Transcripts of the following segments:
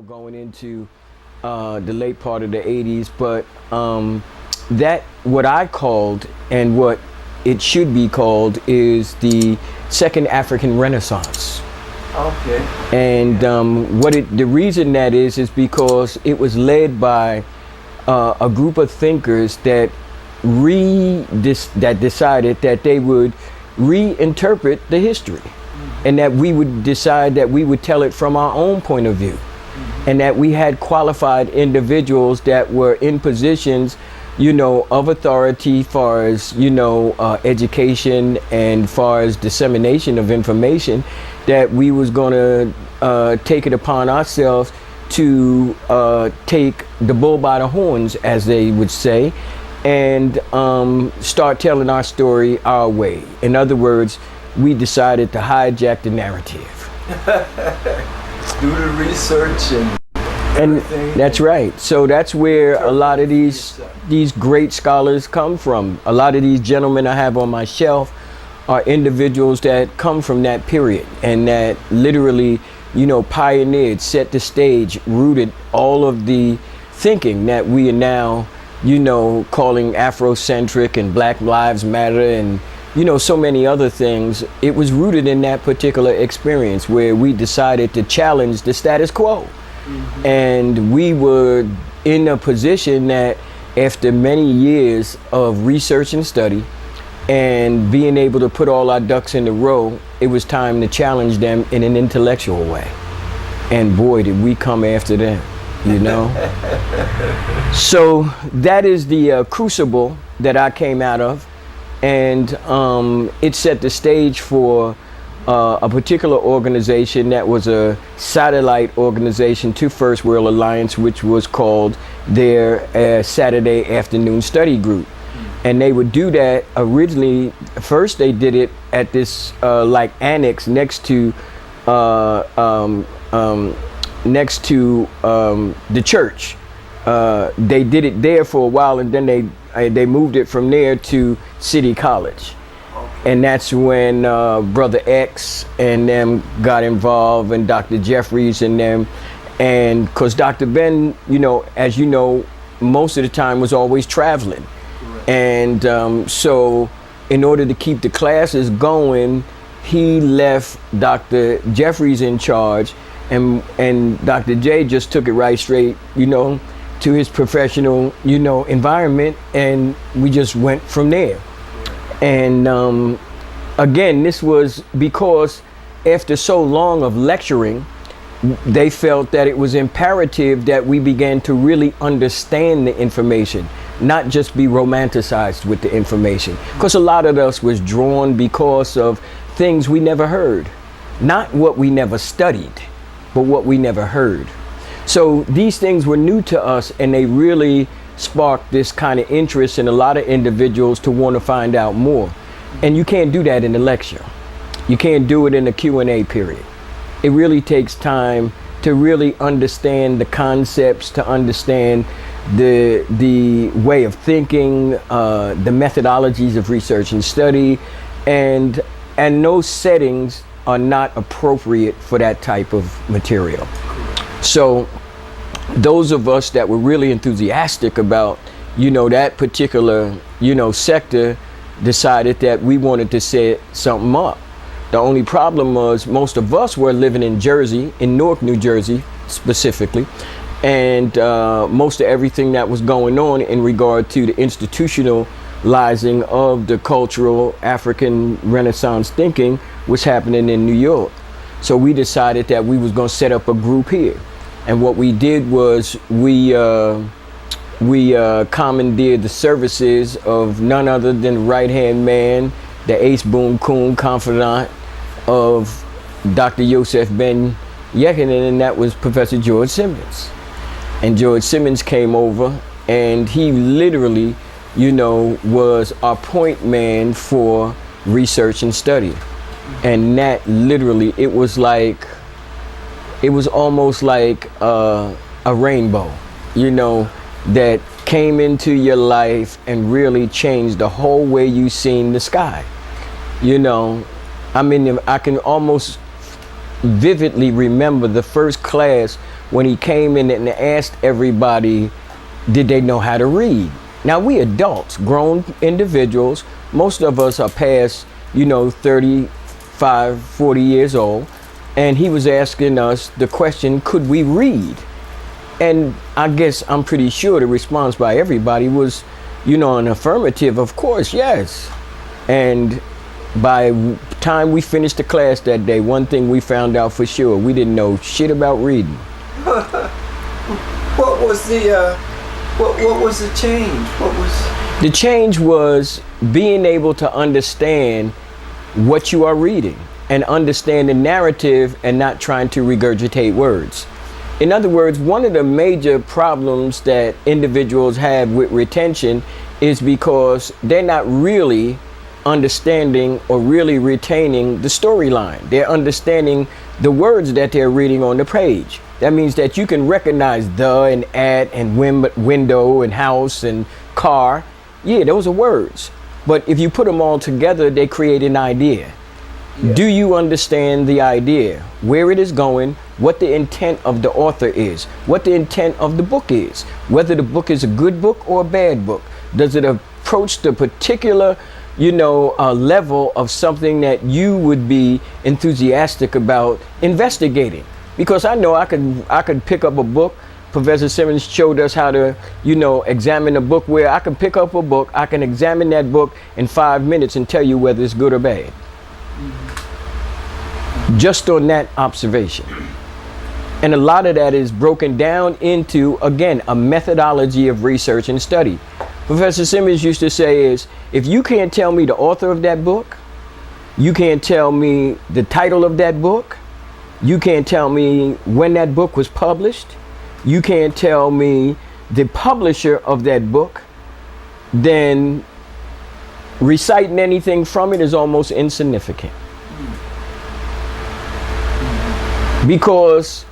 going into the late part of the 80s, but that what I called and what it should be called is the second African Renaissance. Okay. And the reason that is because it was led by a group of thinkers that decided that they would reinterpret the history, and that we would decide that we would tell it from our own point of view, and that we had qualified individuals that were in positions, of authority, far as education and far as dissemination of information, that we was going to take it upon ourselves to take the bull by the horns, as they would say, and start telling our story our way. In other words, we decided to hijack the narrative. Do the research and everything. That's right. So that's where a lot of these great scholars come from. A lot of these gentlemen I have on my shelf are individuals that come from that period, and that literally, pioneered, set the stage, rooted all of the thinking that we are now, calling Afrocentric and Black Lives Matter and, so many other things. It was rooted in that particular experience where we decided to challenge the status quo. Mm-hmm. And we were in a position that after many years of research and study and being able to put all our ducks in a row, it was time to challenge them in an intellectual way. And boy, did we come after them, So that is the crucible that I came out of. And it set the stage for a particular organization that was a satellite organization to First World Alliance, which was called their Saturday Afternoon Study Group. And they would do that originally. First, they did it at this annex next to the church. They did it there for a while, and then they moved it from there to City College. And that's when Brother X and them got involved, and Dr. Jeffries and them. And because Dr. Ben, as you know, most of the time was always traveling. Correct. And so in order to keep the classes going, he left Dr. Jeffries in charge, and Dr. J just took it right straight, to his professional, environment, and we just went from there. And again, this was because after so long of lecturing, they felt that it was imperative that we began to really understand the information, not just be romanticized with the information. Because a lot of us was drawn because of things we never heard, not what we never studied, but what we never heard. So these things were new to us, and they really sparked this kind of interest in a lot of individuals to want to find out more. And you can't do that in a lecture. You can't do it in a Q&A period. It really takes time to really understand the concepts, to understand the way of thinking, the methodologies of research and study, and those settings are not appropriate for that type of material. So those of us that were really enthusiastic about, that particular, sector, decided that we wanted to set something up. The only problem was most of us were living in Jersey, in Newark, New Jersey specifically, and most of everything that was going on in regard to the institutionalizing of the cultural African Renaissance thinking was happening in New York. So we decided that we was going to set up a group here. And what we did was we commandeered the services of none other than the right-hand man, the Ace Boom Coon confidant of Dr. Yosef Ben Yekinen, and that was Professor George Simmons. And George Simmons came over, and he literally, was our point man for research and study. And that literally, it was almost like a rainbow, that came into your life and really changed the whole way you seen the sky. I can almost vividly remember the first class when he came in and asked everybody, did they know how to read? Now, we adults, grown individuals, most of us are past, 35, 40 years old. And he was asking us the question, could we read? And I guess I'm pretty sure the response by everybody was, an affirmative, of course, yes. And by time we finished the class that day, one thing we found out for sure, we didn't know shit about reading. What was the change? The change was being able to understand what you are reading and understand the narrative and not trying to regurgitate words. In other words, one of the major problems that individuals have with retention is because they're not really understanding or really retaining the storyline. They're understanding the words that they're reading on the page. That means that you can recognize the and at and window and house and car. Yeah, those are words. But if you put them all together, they create an idea. Yeah. Do you understand the idea, where it is going, what the intent of the author is, what the intent of the book is, whether the book is a good book or a bad book? Does it approach the particular, level of something that you would be enthusiastic about investigating? Because I know I could pick up a book. Professor Simmons showed us how to, examine a book, where I can pick up a book, I can examine that book in 5 minutes and tell you whether it's good or bad. Just on that observation. And a lot of that is broken down into, again, a methodology of research and study. Professor Simmons used to say is, if you can't tell me the author of that book, you can't tell me the title of that book, you can't tell me when that book was published, you can't tell me the publisher of that book, then reciting anything from it is almost insignificant. Because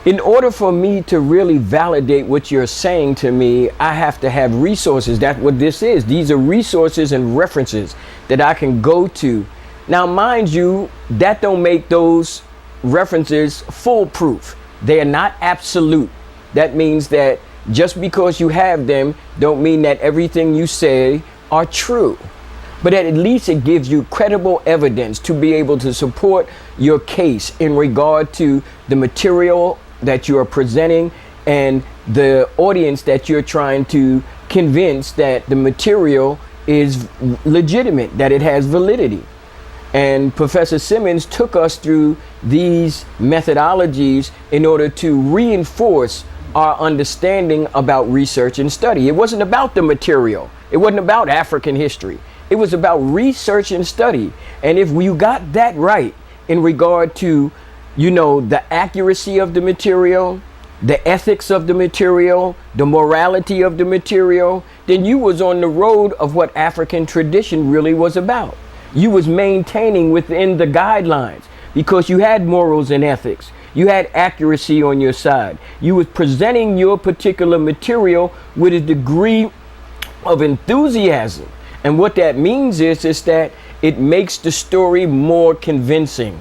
in order for me to really validate what you're saying to me, I have to have resources. That's what this is. These are resources and references that I can go to. Now, mind you, that don't make those references foolproof. They are not absolute. That means that just because you have them don't mean that everything you say are true. But at least it gives you credible evidence to be able to support your case in regard to the material that you are presenting and the audience that you're trying to convince that the material is legitimate, that it has validity. And Professor Simmons took us through these methodologies in order to reinforce our understanding about research and study. It wasn't about the material. It wasn't about African history. It was about research and study. And if you got that right in regard to, the accuracy of the material, the ethics of the material, the morality of the material, then you was on the road of what African tradition really was about. You was maintaining within the guidelines because you had morals and ethics. You had accuracy on your side. You was presenting your particular material with a degree of enthusiasm. And what that means is that it makes the story more convincing.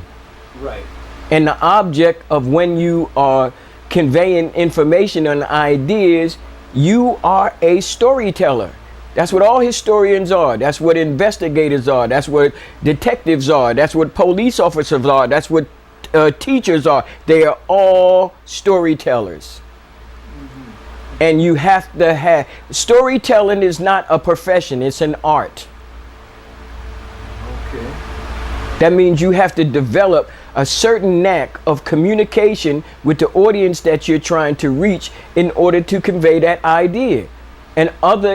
Right. And the object of when you are conveying information and ideas, you are a storyteller. That's what all historians are. That's what investigators are. That's what detectives are. That's what police officers are. That's what teachers are. They are all storytellers. Mm-hmm. And you have to have, storytelling is not a profession, it's an art. Okay. That means you have to develop a certain knack of communication with the audience that you're trying to reach in order to convey that idea. And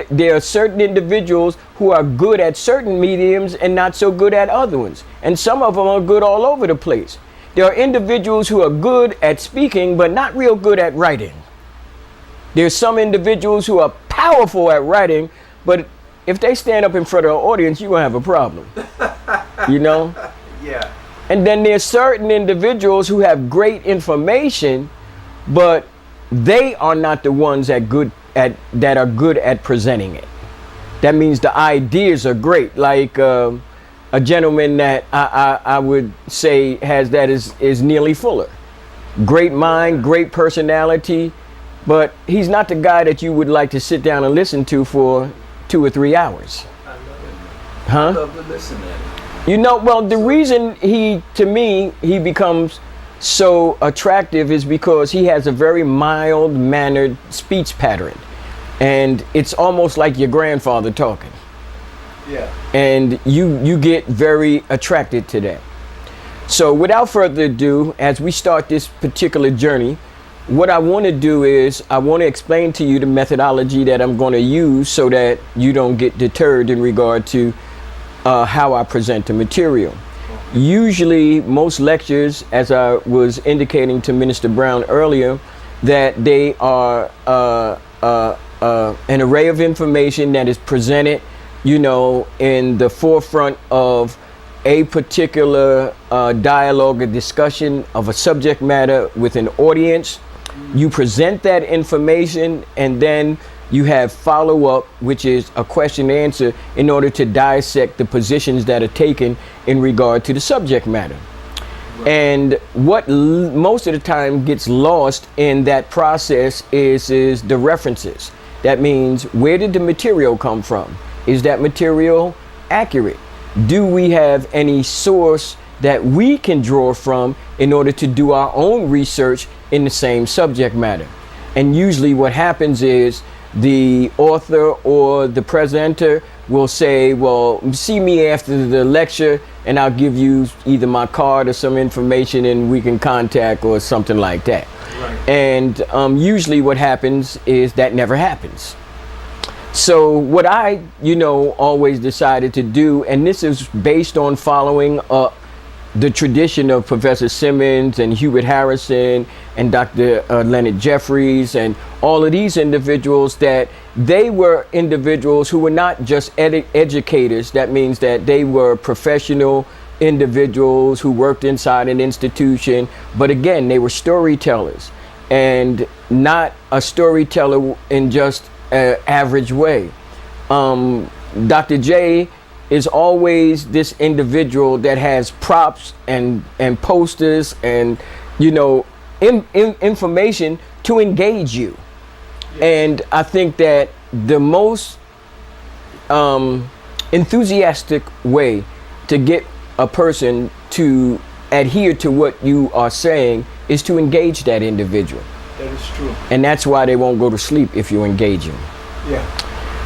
there are certain individuals who are good at certain mediums and not so good at other ones. And some of them are good all over the place. There are individuals who are good at speaking but not real good at writing. There's some individuals who are powerful at writing, but if they stand up in front of an audience, you're gonna have a problem. Yeah. And then there's certain individuals who have great information, but they are not the ones that are good at presenting it. That means the ideas are great. Like a gentleman that I would say has that is Neely Fuller. Great mind, great personality, but he's not the guy that you would like to sit down and listen to for 2 or 3 hours. I love it. Huh? I love to listen to it. You know, well, the reason to me, he becomes so attractive is because he has a very mild-mannered speech pattern. And it's almost like your grandfather talking. Yeah. And you get very attracted to that. So without further ado, as we start this particular journey, what I want to do is I want to explain to you the methodology that I'm going to use so that you don't get deterred in regard to how I present the material. Usually most lectures, as I was indicating to Minister Brown earlier, that they are an array of information that is presented, you know, in the forefront of a particular dialogue or discussion of a subject matter with an audience. You present that information and then you have follow-up, which is a question and answer, in order to dissect the positions that are taken in regard to the subject matter. Right. And what most of the time gets lost in that process is the references. That means, where did the material come from? Is that material accurate? Do we have any source that we can draw from in order to do our own research in the same subject matter? And usually what happens is the author or the presenter will say, well, see me after the lecture and I'll give you either my card or some information and we can contact or something like that. Right. And usually what happens is that never happens. So what I, always decided to do, and this is based on following up the tradition of Professor Simmons and Hubert Harrison and Dr. Leonard Jeffries and all of these individuals, that they were individuals who were not just educators. That means that they were professional individuals who worked inside an institution, but again, they were storytellers, and not a storyteller in just an average way. Dr. J is always this individual that has props and posters and information to engage you. And I think that the most enthusiastic way to get a person to adhere to what you are saying is to engage that individual. That is true. And that's why they won't go to sleep if you engage them. Yeah.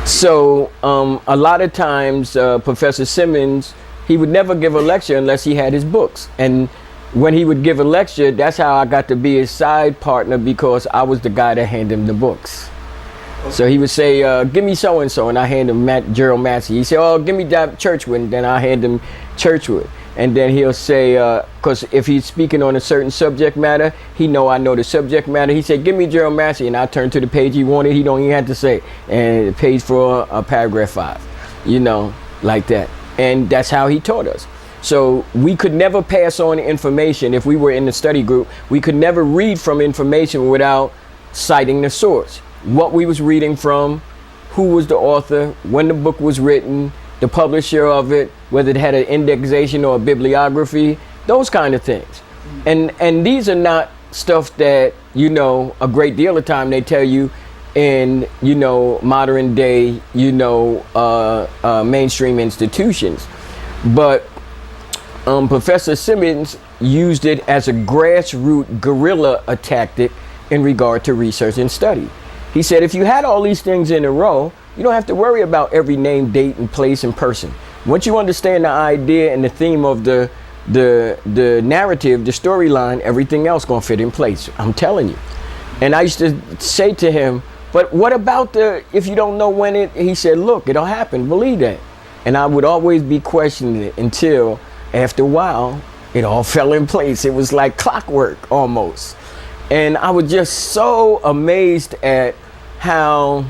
So a lot of times Professor Simmons, he would never give a lecture unless he had his books. And when he would give a lecture, that's how I got to be his side partner, because I was the guy that handed him the books. Okay. So he would say, give me so-and-so, and I hand him Gerald Massey. He said, oh, give me that Churchwood, then I hand him Churchwood. And then he'll say, because if he's speaking on a certain subject matter, I know the subject matter. He said, give me Gerald Massey, and I turn to the page he wanted. He don't even have to say, and page for paragraph 5, like that. And that's how he taught us. So we could never pass on information. If we were in the study group, we could never read from information without citing the source. What we was reading from, who was the author, when the book was written, the publisher of it, whether it had an indexation or a bibliography, those kind of things. And these are not stuff that, a great deal of time they tell you in, modern day, mainstream institutions. But Professor Simmons used it as a grassroots guerrilla tactic in regard to research and study. He said, if you had all these things in a row, you don't have to worry about every name, date, and place and person. Once you understand the idea and the theme of the narrative, the storyline, everything else gonna fit in place. I'm telling you. And I used to say to him, but what about if you don't know when it, he said, look, it'll happen, believe that. And I would always be questioning it until after a while, it all fell in place. It was like clockwork almost. And I was just so amazed at how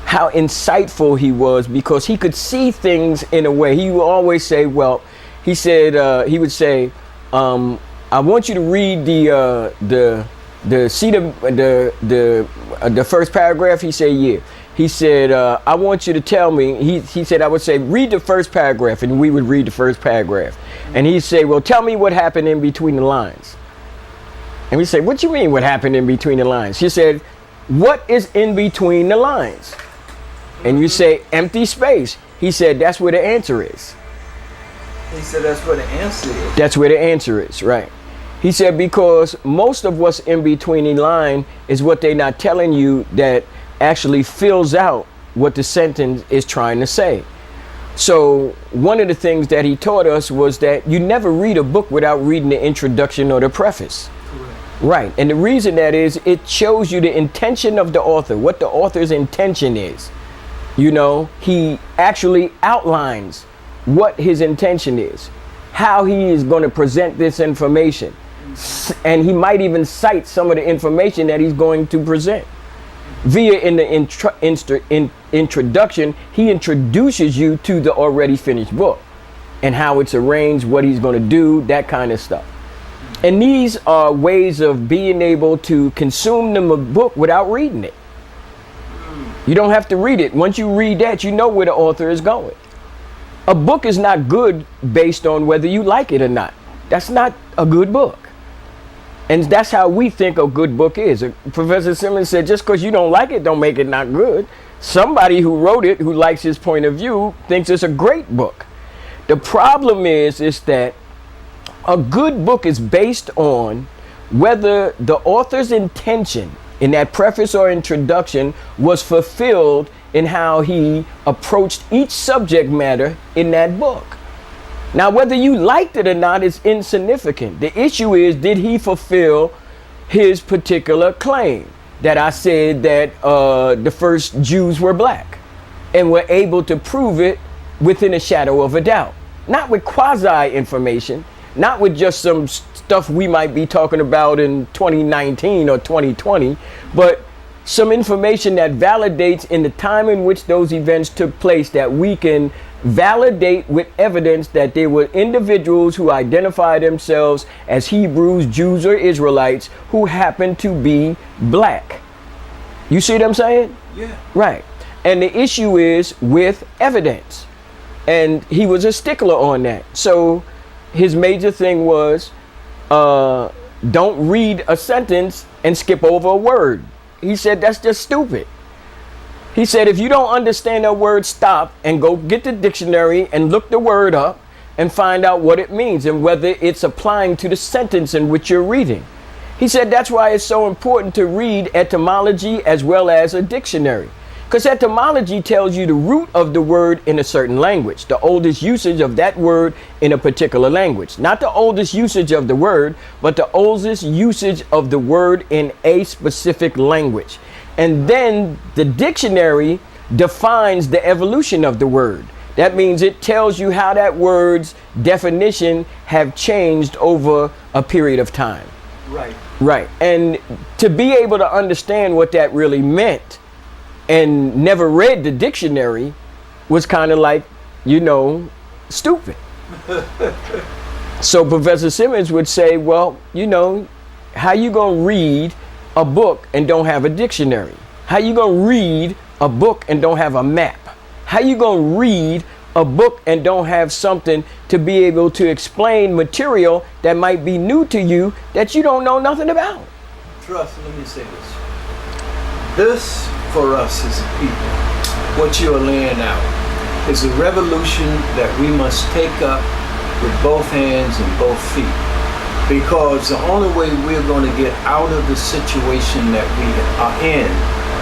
insightful he was, because he could see things in a way. He would always say, well, he said, he would say, I want you to read the first paragraph. He said, yeah. He said, I want you to tell me, he said, I would say, read the first paragraph, and we would read the first paragraph. And he'd say, well, tell me what happened in between the lines. And we say, what you mean what happened in between the lines? She said, what is in between the lines? And you say, empty space. He said, that's where the answer is. He said that's where the answer is. That's where the answer is, right? He said, because most of what's in between the line is what they're not telling you that actually fills out what the sentence is trying to say. So one of the things that he taught us was that you never read a book without reading the introduction or the preface. Correct. Right. And the reason that is, it shows you the intention of the author, what the author's intention is. You know, he actually outlines what his intention is, how he is going to present this information. And he might even cite some of the information that he's going to present. Via in the introduction, he introduces you to the already finished book and how it's arranged, what he's going to do, that kind of stuff. And these are ways of being able to consume the book without reading it. You don't have to read it. Once you read that, you know where the author is going. A book is not good based on whether you like it or not. That's not a good book. And that's how we think a good book is. Professor Simmons said, just because you don't like it, don't make it not good. Somebody who wrote it, who likes his point of view, thinks it's a great book. The problem is that a good book is based on whether the author's intention in that preface or introduction was fulfilled in how he approached each subject matter in that book. Now, whether you liked it or not is insignificant. The issue is, did he fulfill his particular claim that I said that the first Jews were black, and were able to prove it within a shadow of a doubt? Not with quasi information, not with just some stuff we might be talking about in 2019 or 2020, but some information that validates in the time in which those events took place, that we can validate with evidence that there were individuals who identify themselves as Hebrews, Jews, or Israelites who happen to be black. You see what I'm saying? Yeah. Right. And the issue is with evidence. And he was a stickler on that. So his major thing was, don't read a sentence and skip over a word. He said, that's just stupid. He said, if you don't understand a word, stop and go get the dictionary and look the word up and find out what it means and whether it's applying to the sentence in which you're reading. He said that's why it's so important to read etymology as well as a dictionary. Because etymology tells you the root of the word in a certain language, the oldest usage of that word in a particular language. Not the oldest usage of the word, but the oldest usage of the word in a specific language. And then the dictionary defines the evolution of the word. That means it tells you how that word's definition have changed over a period of time. Right. Right. And to be able to understand what that really meant and never read the dictionary was kind of like, you know, stupid. So Professor Simmons would say, well, you know, how you gonna read a book and don't have a dictionary? How you gonna read a book and don't have a map? How you gonna read a book and don't have something to be able to explain material that might be new to you that you don't know nothing about? Trust, let me say this. This, for us as a people, what you are laying out is a revolution that we must take up with both hands and both feet. Because the only way we're going to get out of the situation that we are in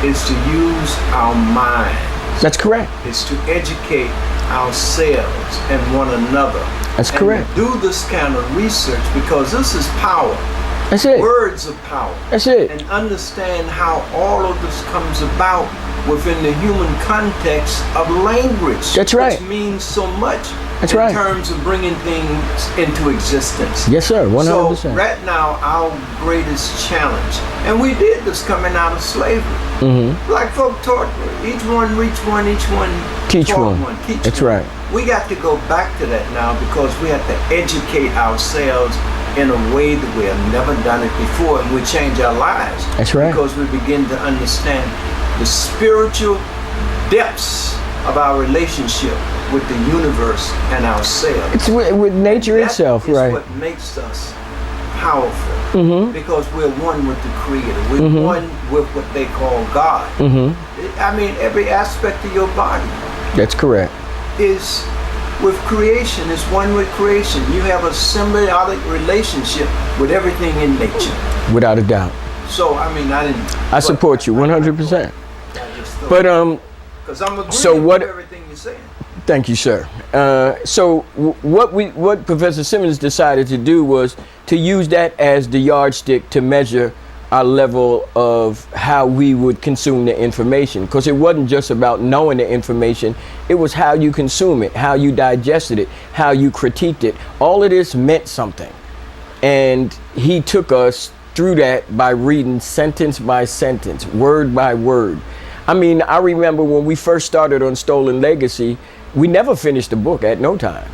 is to use our mind. That's correct. Is to educate ourselves and one another. That's correct. Do this kind of research, because this is power. That's it. Words of power. That's it. And understand how all of this comes about within the human context of language. That's right. Which means so much. That's in right. terms of bringing things into existence. Yes, sir. 100%. So right now, our greatest challenge, and we did this coming out of slavery. Mm-hmm. Black folk taught each one, reach one, each one teach taught one. Teach That's one. right. We got to go back to that now, because we have to educate ourselves in a way that we have never done it before, and we change our lives. That's right. Because we begin to understand the spiritual depths of our relationship with the universe and ourselves. It's with nature itself, right? That's what makes us powerful because we're one with the Creator. We're one with what they call God. I mean, every aspect of your body That's correct. is with creation, is one with creation. You have a symbiotic relationship with everything in nature. Without a doubt. So, I mean, I support you 100%. But because I'm agreeing so what? with everything you're saying. Thank you, sir. So what Professor Simmons decided to do was to use that as the yardstick to measure our level of how we would consume the information, because it wasn't just about knowing the information, it was how you consume it, how you digested it, how you critiqued it. All of this meant something, and he took us through that by reading sentence by sentence, word by word. I mean, I remember when we first started on Stolen Legacy, we never finished the book at no time.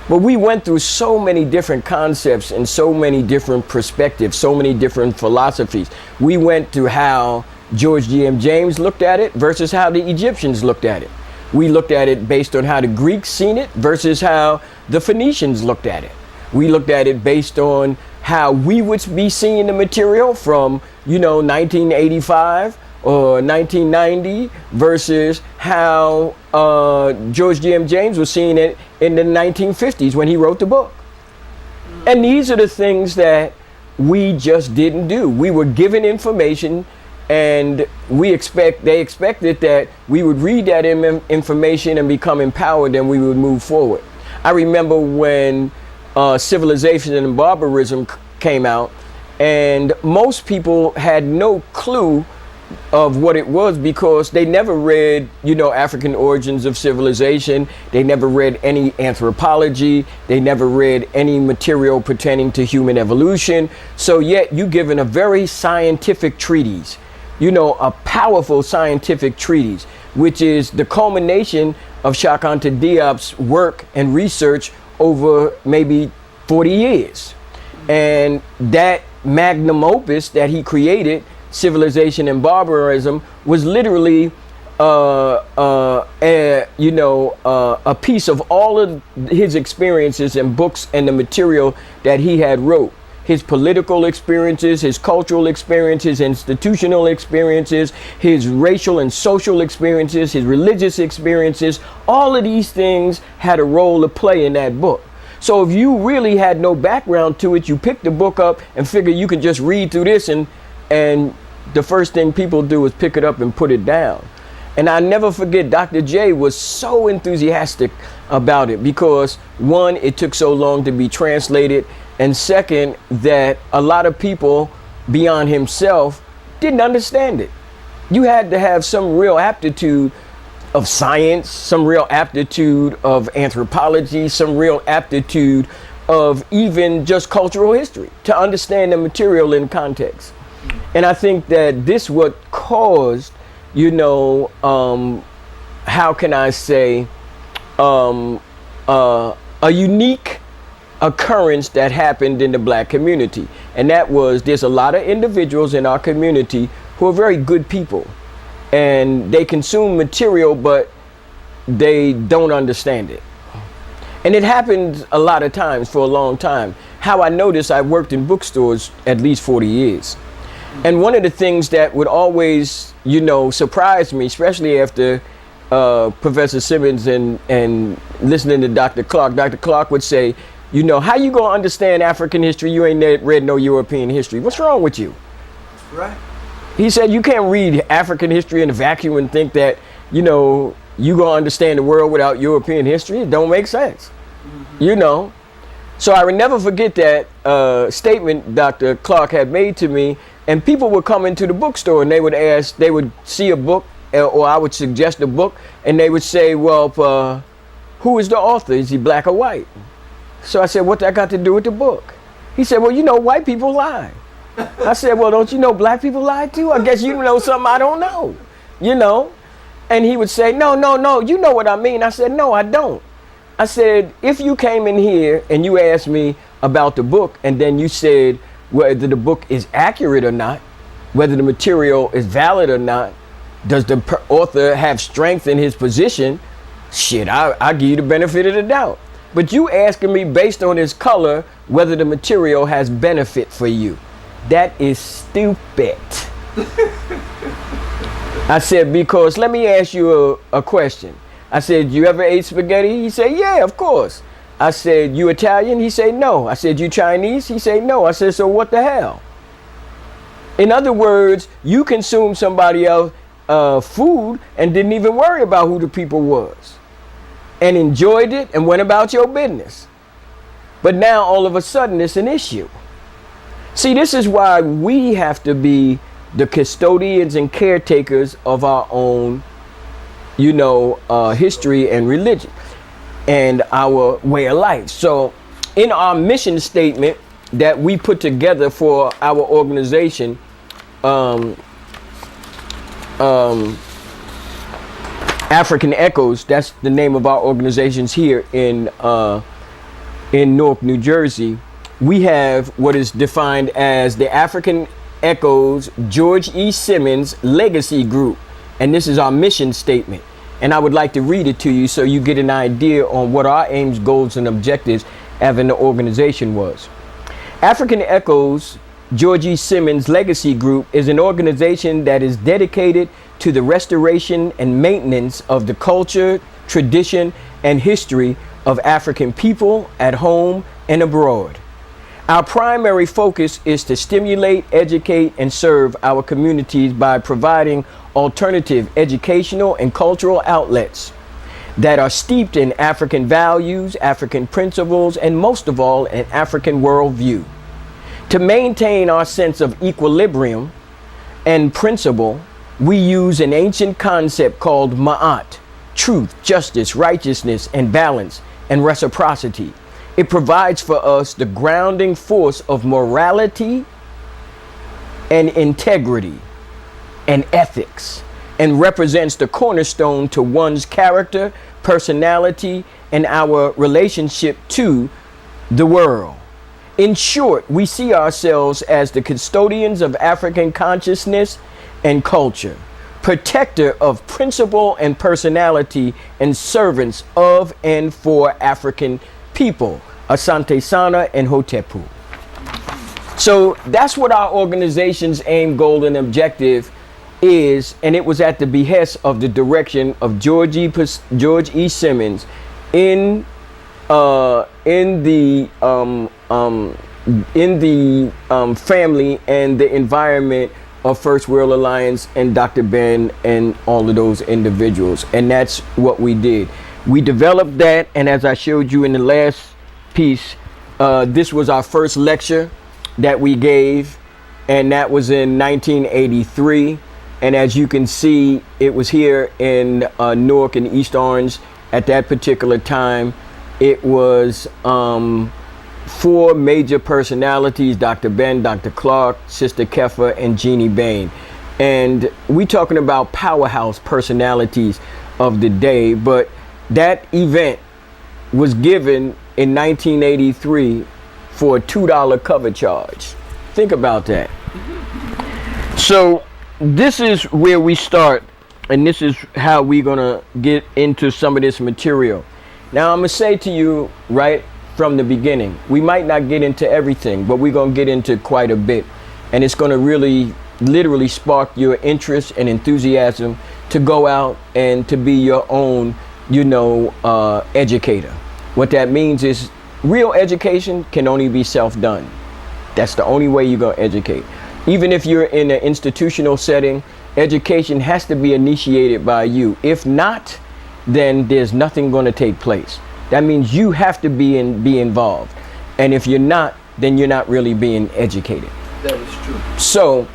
But we went through so many different concepts and so many different perspectives, so many different philosophies. We went to how George G.M. James looked at it versus how the Egyptians looked at it. We looked at it based on how the Greeks seen it versus how the Phoenicians looked at it. We looked at it based on how we would be seeing the material from, 1985 or 1990 versus how George G.M. James was seeing it in the 1950s when he wrote the book. And these are the things that we just didn't do. We were given information, and they expected that we would read that information and become empowered, and we would move forward. I remember when Civilization and Barbarism came out, and most people had no clue of what it was because they never read, African Origins of Civilization. They never read any anthropology. They never read any material pertaining to human evolution. So yet you given a very scientific treatise, a powerful scientific treatise, which is the culmination of Cheikh Anta Diop's work and research over maybe 40 years. And that magnum opus that he created, Civilization and Barbarism, was literally a piece of all of his experiences and books and the material that he had wrote. His political experiences, his cultural experiences, institutional experiences, his racial and social experiences, his religious experiences, all of these things had a role to play in that book. So if you really had no background to it, you pick the book up and figure you could just read through this, and the first thing people do is pick it up and put it down. And I never forget, Dr. J was so enthusiastic about it because, one, it took so long to be translated, and second, that a lot of people beyond himself didn't understand it. You had to have some real aptitude of science, some real aptitude of anthropology, some real aptitude of even just cultural history to understand the material in context. And I think that this what caused, how can I say, a unique occurrence that happened in the black community. And that was, there's a lot of individuals in our community who are very good people. And they consume material, but they don't understand it. And it happened a lot of times for a long time. How I noticed, I worked in bookstores at least 40 years. And one of the things that would always, surprise me, especially after Professor Simmons and listening to Dr. Clark would say, how you gonna understand African history? You ain't read no European history. What's wrong with you? Right. He said, you can't read African history in a vacuum and think that, you gonna understand the world without European history. It don't make sense, So I would never forget that statement Dr. Clark had made to me. And people would come into the bookstore and they would see a book, or I would suggest a book, and they would say, well, who is the author? Is he black or white? So I said, what that got to do with the book? He said, well, white people lie. I said, well, don't you know black people lie too? I guess you know something I don't know, And he would say, no, you know what I mean. I said, no, I don't. I said, if you came in here and you asked me about the book, and then you said whether the book is accurate or not, whether the material is valid or not, does the author have strength in his position? Shit, I'll give you the benefit of the doubt. But you asking me based on its color whether the material has benefit for you. That is stupid. I said, because let me ask you a question. I said, you ever ate spaghetti? He said, yeah, of course. I said, you Italian? He said, no. I said, you Chinese? He said, no. I said, so what the hell? In other words, you consumed somebody else's food and didn't even worry about who the people was, and enjoyed it and went about your business. But now all of a sudden it's an issue. See, this is why we have to be the custodians and caretakers of our own, history and religion and our way of life. So in our mission statement that we put together for our organization, African Echoes, that's the name of our organizations here in Newark, New Jersey. We have what is defined as the African Echoes George E. Simmons Legacy Group. And this is our mission statement. And I would like to read it to you so you get an idea on what our aims, goals, and objectives as an organization was. African Echoes George E. Simmons Legacy Group is an organization that is dedicated to the restoration and maintenance of the culture, tradition, and history of African people at home and abroad. Our primary focus is to stimulate, educate, and serve our communities by providing alternative educational and cultural outlets that are steeped in African values, African principles, and most of all, an African worldview. To maintain our sense of equilibrium and principle, we use an ancient concept called ma'at, truth, justice, righteousness, and balance, and reciprocity. It provides for us the grounding force of morality and integrity and ethics, and represents the cornerstone to one's character, personality, and our relationship to the world. In short, we see ourselves as the custodians of African consciousness and culture, protector of principle and personality, and servants of and for African people, Asante Sana and Hotepu. So that's what our organization's aim, goal, and objective is, and it was at the behest of the direction of George E. Simmons in the family and the environment of First World Alliance and Dr. Ben and all of those individuals. And that's what we did. We developed that, and as I showed you in the last piece, this was our first lecture that we gave, and that was in 1983. And as you can see, it was here in Newark and East Orange at that particular time. It was 4 major personalities: Dr. Ben, Dr. Clark, Sister Kefa, and Jeannie Bain. And we talking about powerhouse personalities of the day, but that event was given in 1983 for a $2 cover charge. Think about that. So this is where we start, and this is how we're gonna get into some of this material. Now I'm gonna say to you right from the beginning, we might not get into everything, but we're gonna get into quite a bit, and it's gonna really literally spark your interest and enthusiasm to go out and to be your own, educator. What that means is real education can only be self-done. That's the only way you're gonna educate. Even if you're in an institutional setting, education has to be initiated by you. If not, then there's nothing going to take place. That means you have to be involved. And if you're not, then you're not really being educated. That is true. So,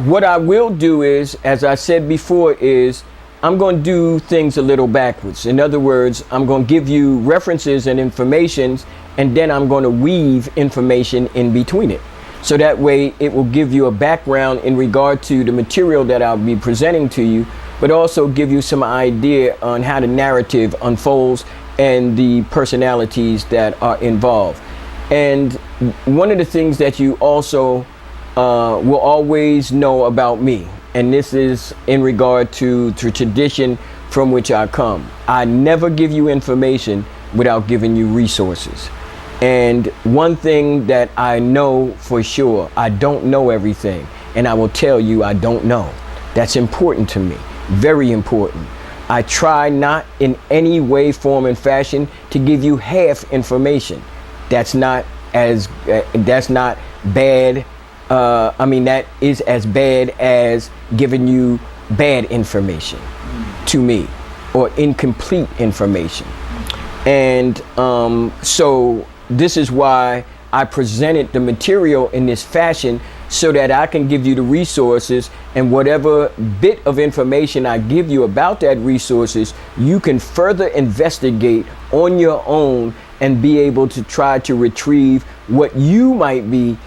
what I will do is, as I said before, is I'm going to do things a little backwards. In other words, I'm going to give you references and information, and then I'm going to weave information in between it. So that way it will give you a background in regard to the material that I'll be presenting to you, but also give you some idea on how the narrative unfolds and the personalities that are involved. And one of the things that you also will always know about me, and this is in regard to the tradition from which I come. I never give you information without giving you resources. And one thing that I know for sure, I don't know everything, and I will tell you I don't know. That's important to me, very important. I try not in any way, form, and fashion to give you half information. That's not bad. I mean, that is as bad as giving you bad information to me, or incomplete information. And so this is why I presented the material in this fashion, so that I can give you the resources, and whatever bit of information I give you about that resources, you can further investigate on your own and be able to try to retrieve what you might be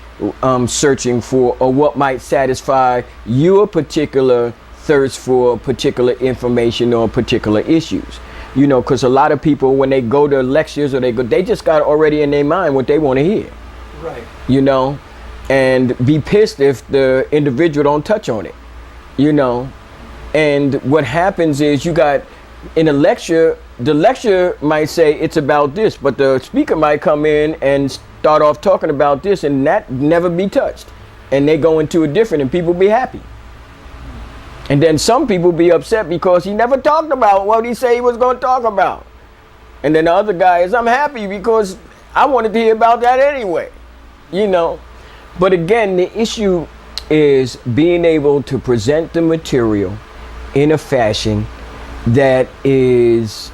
searching for, or what might satisfy your particular thirst for particular information or particular issues. You know, because a lot of people, when they go to lectures or they just got already in their mind what they want to hear. Right. You know, and be pissed if the individual don't touch on it, you know. And what happens is, you got in a lecture, the lecture might say it's about this, but the speaker might come in and start off talking about this, and that never be touched, and they go into a different, and people be happy. And then some people be upset because he never talked about what he said he was going to talk about. And then the other guy is, I'm happy because I wanted to hear about that anyway, you know. But again, the issue is being able to present the material in a fashion that is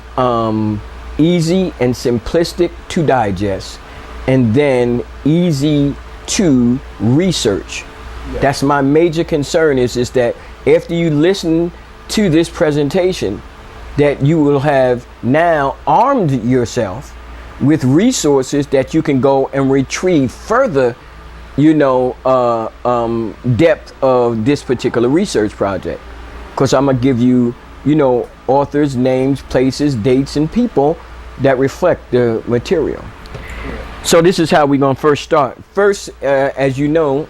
easy and simplistic to digest, and then easy to research. Yeah. That's my major concern, is that after you listen to this presentation, that you will have now armed yourself with resources that you can go and retrieve further, you know, depth of this particular research project. Because I'm gonna give you, you know, authors, names, places, dates, and people that reflect the material. So this is how we're gonna first start. First, as you know,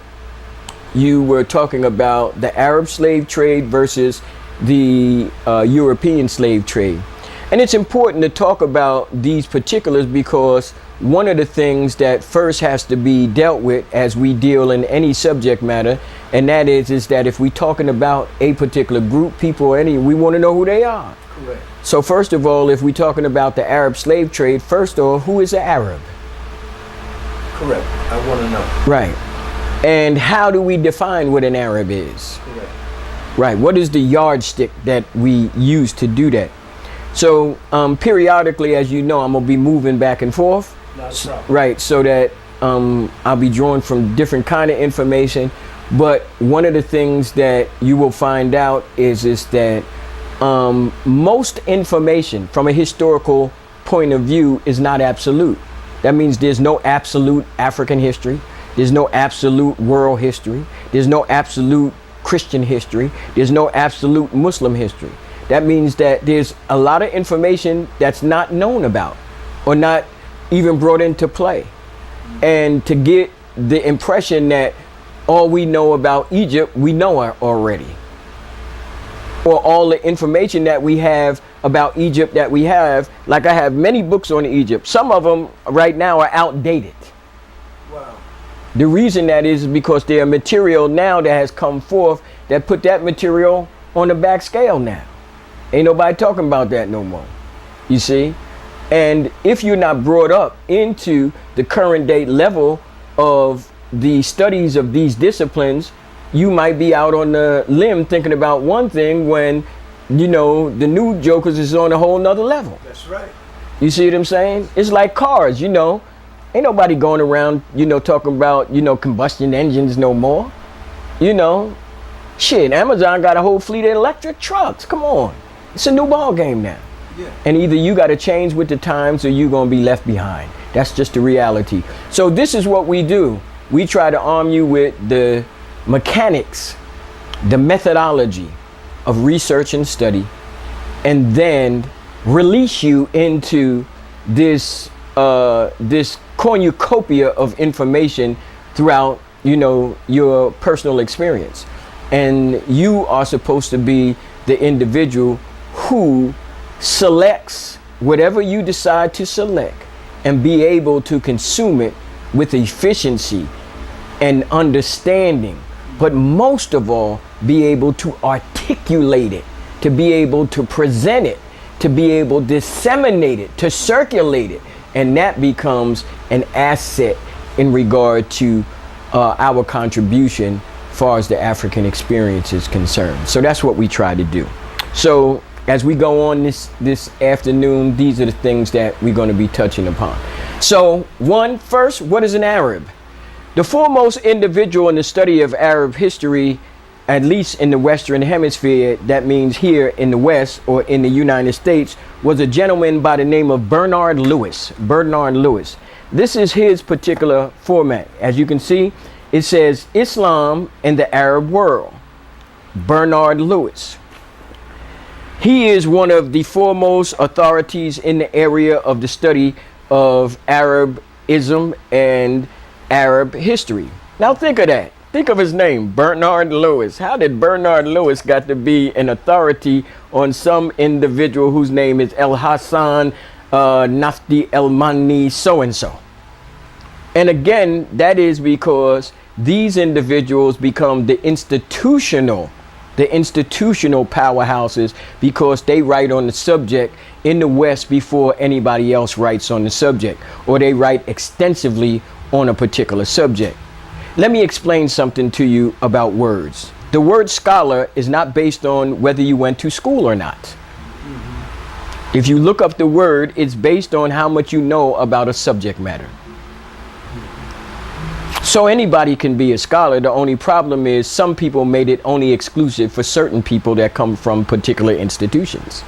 you were talking about the Arab slave trade versus the European slave trade. And it's important to talk about these particulars, because one of the things that first has to be dealt with as we deal in any subject matter, and that is that if we're talking about a particular group, people, we want to know who they are. Correct. So first of all, if we're talking about the Arab slave trade, first of all, who is an Arab? Correct. I want to know. Right. And how do we define what an Arab is? Correct. Right. What is the yardstick that we use to do that? So periodically, as you know, I'm going to be moving back and forth. Not a problem. Right. So that I'll be drawing from different kind of information. But one of the things that you will find out is that most information from a historical point of view is not absolute. That means there's no absolute African history. There's no absolute world history. There's no absolute Christian history. There's no absolute Muslim history. That means that there's a lot of information that's not known about, or not even brought into play. And to get the impression that all we know about Egypt, we know already. Or all the information that we have about Egypt that we have, like I have many books on Egypt. Some of them right now are outdated. Wow. The reason that is because there are material now that has come forth that put that material on the back scale now. Ain't nobody talking about that no more. You see? And if you're not brought up into the current date level of the studies of these disciplines, you might be out on the limb thinking about one thing when, you know, the new jokers is on a whole nother level. That's right. You see what I'm saying? It's like cars, you know. Ain't nobody going around, you know, talking about, you know, combustion engines no more. You know, shit, Amazon got a whole fleet of electric trucks. Come on. It's a new ball game now. Yeah. And either you got to change with the times or you're going to be left behind. That's just the reality. So this is what we do. We try to arm you with the mechanics, the methodology of research and study, and then release you into this this cornucopia of information throughout, you know, your personal experience. And you are supposed to be the individual who selects whatever you decide to select and be able to consume it with efficiency and understanding, but most of all, be able to articulate it, to be able to present it, to be able to disseminate it, to circulate it. And that becomes an asset in regard to our contribution as far as the African experience is concerned. So that's what we try to do. So as we go on this afternoon, these are the things that we're going to be touching upon. So first, what is an Arab? The foremost individual in the study of Arab history, at least in the Western Hemisphere, that means here in the West or in the United States, was a gentleman by the name of Bernard Lewis. Bernard Lewis. This is his particular format. As you can see, it says Islam and the Arab world. Bernard Lewis. He is one of the foremost authorities in the area of the study of Arabism and Arab history. Now think of that. Think of his name, Bernard Lewis. How did Bernard Lewis got to be an authority on some individual whose name is El Hassan Nafti El Mani so-and-so? And again, that is because these individuals become the institutional powerhouses because they write on the subject in the West before anybody else writes on the subject, or they write extensively on a particular subject. Let me explain something to you about words. The word scholar is not based on whether you went to school or not. If you look up the word, it's based on how much you know about a subject matter. So anybody can be a scholar. The only problem is some people made it only exclusive for certain people that come from particular institutions.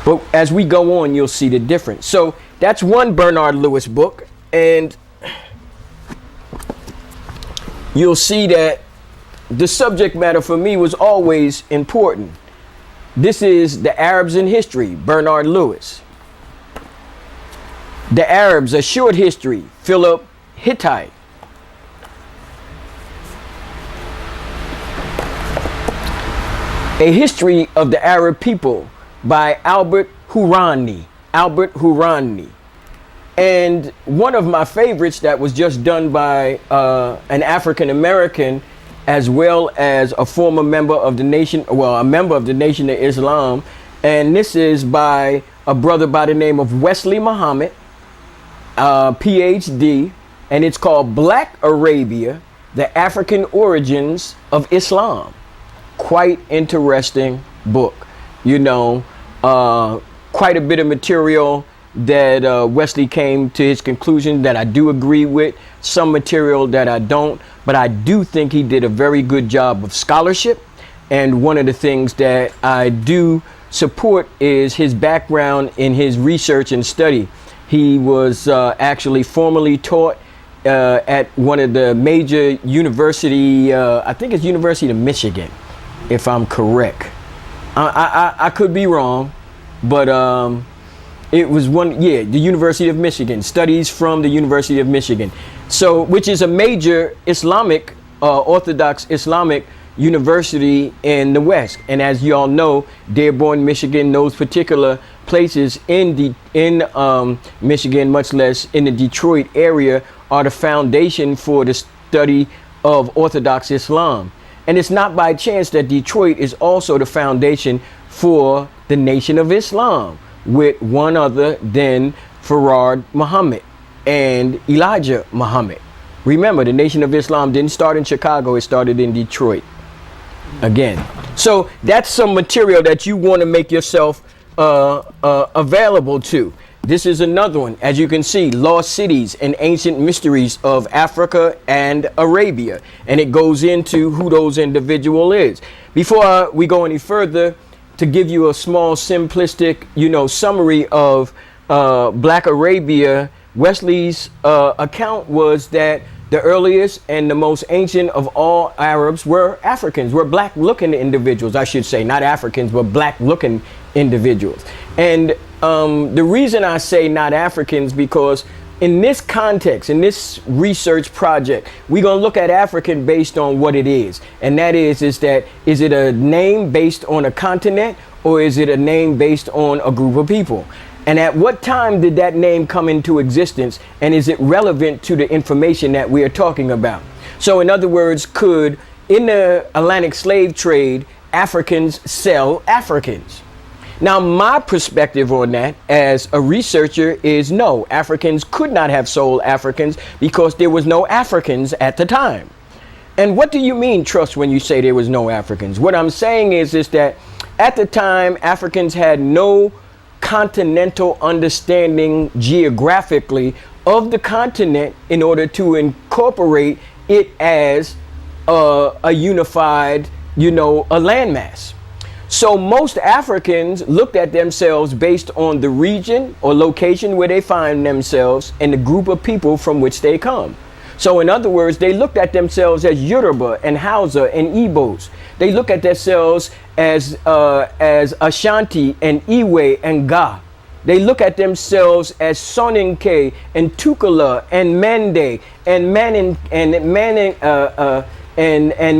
But as we go on, you'll see the difference. So that's one Bernard Lewis book, and you'll see that the subject matter for me was always important. This is The Arabs in History, Bernard Lewis. The Arabs, A Short History, Philip Hittite. A History of the Arab People by Albert Hourani. And one of my favorites that was just done by an African American, as well as a former member of the nation, a member of the Nation of Islam. And this is by a brother by the name of Wesley Muhammad, PhD, and it's called Black Arabia, The African Origins of Islam. Quite interesting book. You know, quite a bit of material that Wesley came to his conclusion that I do agree with, some material that I don't, but I do think he did a very good job of scholarship. And one of the things that I do support is his background in his research and study. He was actually formally taught at one of the major university, I think it's University of Michigan, if I'm correct. I could be wrong, but it was the University of Michigan, studies from the University of Michigan. So, which is a major Islamic, Orthodox Islamic university in the West. And as you all know, Dearborn, Michigan, those particular places in Michigan, much less in the Detroit area, are the foundation for the study of Orthodox Islam. And it's not by chance that Detroit is also the foundation for the Nation of Islam, with one other than Farad Muhammad and Elijah Muhammad. Remember, the Nation of Islam didn't start in Chicago, it started in Detroit. Again. So that's some material that you want to make yourself available to. This is another one. As you can see, Lost Cities and Ancient Mysteries of Africa and Arabia. And it goes into who those individual is. Before we go any further, to give you a small simplistic, summary of Black Arabia, Wesley's account was that the earliest and the most ancient of all Arabs were Africans, were black-looking individuals, I should say, not Africans, but black-looking individuals. And the reason I say not Africans, because in this context, in this research project, we're going to look at African based on what it is. And that is it a name based on a continent, or is it a name based on a group of people? And at what time did that name come into existence? And is it relevant to the information that we are talking about? So in other words, could, in the Atlantic slave trade, Africans sell Africans? Now, my perspective on that as a researcher is no, Africans could not have sold Africans because there was no Africans at the time. And what do you mean, Trust, when you say there was no Africans? What I'm saying is that at the time, Africans had no continental understanding geographically of the continent in order to incorporate it as a unified, a landmass. So most Africans looked at themselves based on the region or location where they find themselves and the group of people from which they come. So in other words, they looked at themselves as Yoruba and Hausa and Igbos. They look at themselves as Ashanti and Iwe and Ga. They look at themselves as Soninke and Tukula and Mende and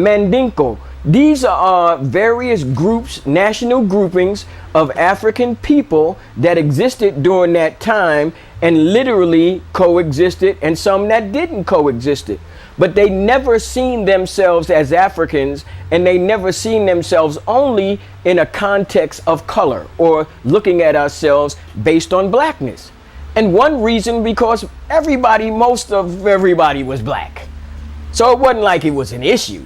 Mandinko. These are various groups, national groupings of African people that existed during that time and literally coexisted, and some that didn't coexist. But they never seen themselves as Africans, and they never seen themselves only in a context of color or looking at ourselves based on blackness. And one reason, because most of everybody was black. So it wasn't like it was an issue.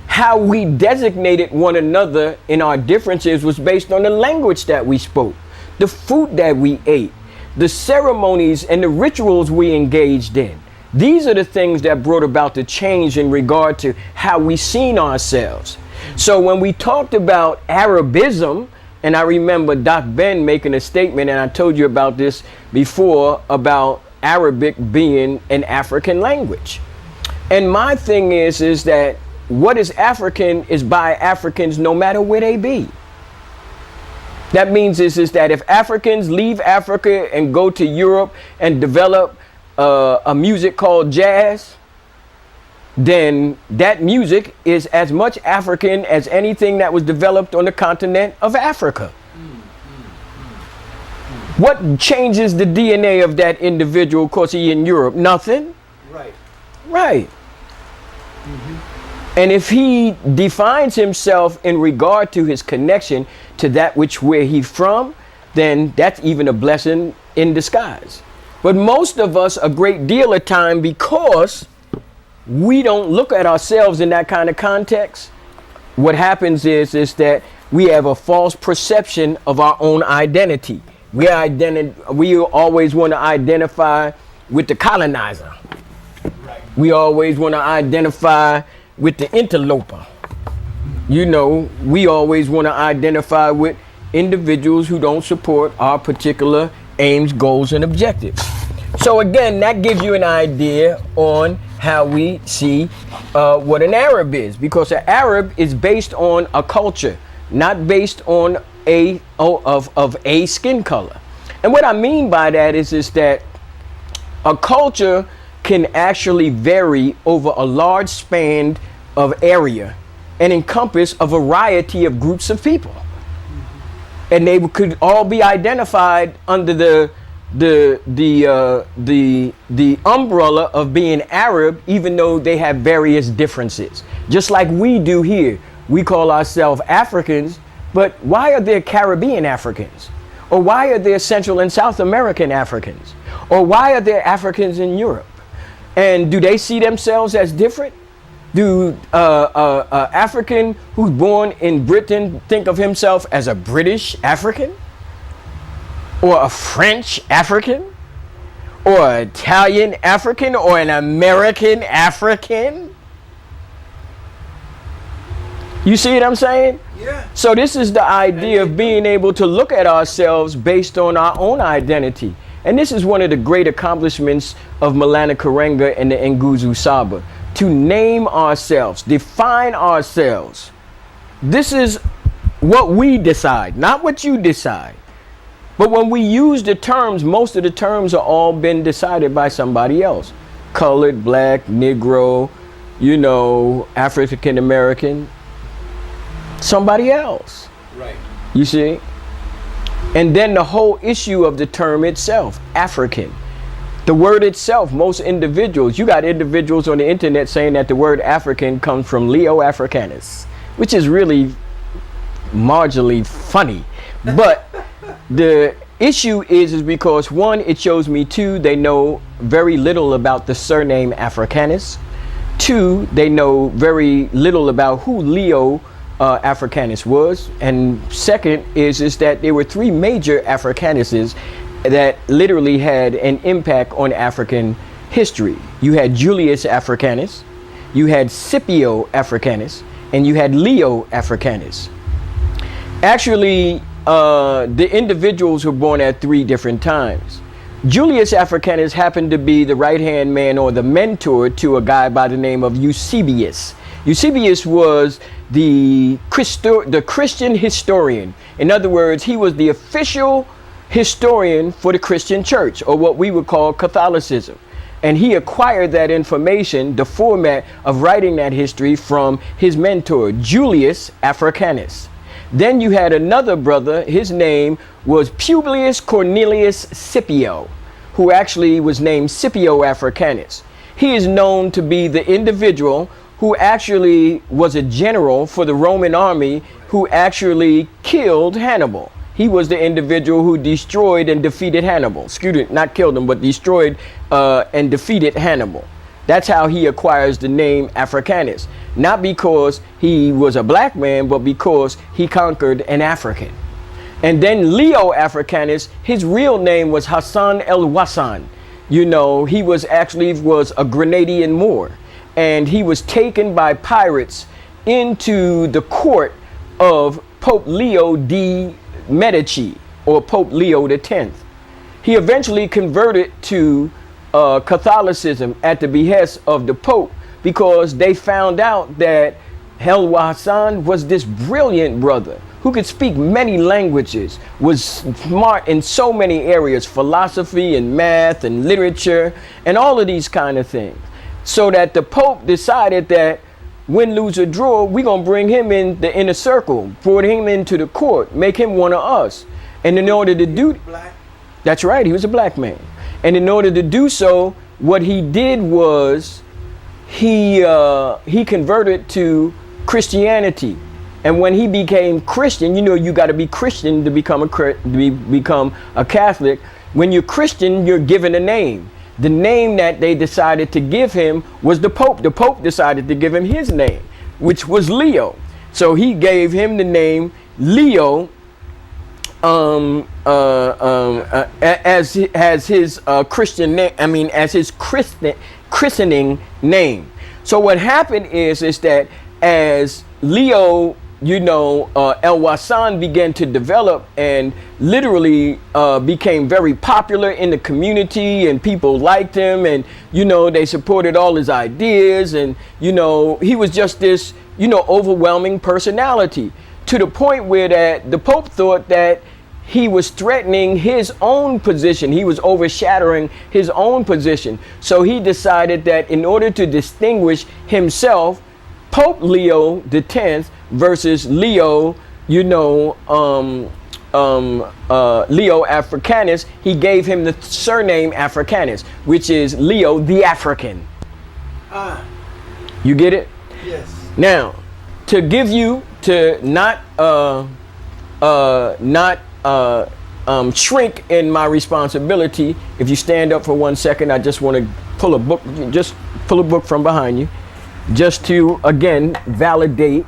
How we designated one another in our differences was based on the language that we spoke, the food that we ate, the ceremonies and the rituals we engaged in. These are the things that brought about the change in regard to how we seen ourselves. So when we talked about Arabism, and I remember Doc Ben making a statement, and I told you about this before, about Arabic being an African language. And my thing is that what is African is by Africans no matter where they be. That means is that if Africans leave Africa and go to Europe and develop a music called jazz, then that music is as much African as anything that was developed on the continent of Africa. What changes the DNA of that individual because he in Europe? Nothing. Right. Right. And if he defines himself in regard to his connection to that where he's from, then that's even a blessing in disguise. But most of us, a great deal of time, because we don't look at ourselves in that kind of context, what happens is that we have a false perception of our own identity. We always want to identify with the colonizer. Right. We always want to identify with the interloper. We always want to identify with individuals who don't support our particular aims, goals, and objectives. So again, that gives you an idea on how we see what an Arab is, because an Arab is based on a culture, not based on a skin color. And what I mean by that is that a culture can actually vary over a large span of area and encompass a variety of groups of people, and they could all be identified under the umbrella of being Arab, even though they have various differences. Just like we do here, we call ourselves Africans, but why are there Caribbean Africans? Or why are there Central and South American Africans? Or why are there Africans in Europe? And do they see themselves as different? Do African who's born in Britain think of himself as a British African? Or a French African? Or an Italian African? Or an American African? You see what I'm saying? Yeah. So this is the idea of being able to look at ourselves based on our own identity. And this is one of the great accomplishments of Maulana Karenga and the Nguzo Saba. To name ourselves, define ourselves. This is what we decide, not what you decide. But when we use the terms, most of the terms are all been decided by somebody else. Colored, black, Negro, African American. Somebody else. Right. You see? And then the whole issue of the term itself, African. The word itself, most individuals, you got individuals on the internet saying that the word African comes from Leo Africanus, which is really marginally funny. But the issue is because one, it shows me, two, they know very little about the surname Africanus. Two, they know very little about who Leo Africanus was. And second is that there were three major Africanuses that literally had an impact on African history. You had Julius Africanus, you had Scipio Africanus, and you had Leo Africanus. Actually, the individuals were born at three different times. Julius Africanus happened to be the right-hand man or the mentor to a guy by the name of Eusebius. Eusebius was the Christian historian. In other words, he was the official historian for the Christian church, or what we would call Catholicism. And he acquired that information, the format of writing that history, from his mentor, Julius Africanus. Then you had another brother, his name was Publius Cornelius Scipio, who actually was named Scipio Africanus. He is known to be the individual who actually was a general for the Roman army who actually killed Hannibal. He was the individual who destroyed and defeated Hannibal. Excuse me, not killed him, but destroyed and defeated Hannibal. That's how he acquires the name Africanus. Not because he was a black man, but because he conquered an African. And then Leo Africanus, his real name was Hassan el-Wassan. You know, he was a Grenadian Moor. And he was taken by pirates into the court of Pope Leo di Medici, or Pope Leo X. He eventually converted to Catholicism at the behest of the Pope, because they found out that El-Wassan was this brilliant brother who could speak many languages, was smart in so many areas, philosophy and math and literature and all of these kind of things. So that the Pope decided that win, lose, or draw, we're going to bring him in the inner circle, put him into the court, make him one of us. And in order to do... Black? That's right, he was a black man. And in order to do so, what he did was he converted to Christianity. And when he became Christian, you know, you got to be Christian to become a Catholic. When you're Christian, you're given a name. The name that they decided to give him was the Pope. The Pope decided to give him his name, which was Leo. So he gave him the name Leo as his Christian name. I mean, as his christening name. So what happened is that as Leo, you know, El-Wassan began to develop and literally became very popular in the community, and people liked him, and, you know, they supported all his ideas, and, you know, he was just this, you know, overwhelming personality, to the point where that the Pope thought that he was threatening his own position. He was overshadowing his own position. So he decided that in order to distinguish himself, Pope Leo X versus Leo, you know, Leo Africanus, he gave him the surname Africanus, which is Leo the African. You get it? Yes. Now, to give you, to not shrink in my responsibility, if you stand up for 1 second, I just want to pull a book, pull a book from behind you, just to, again, validate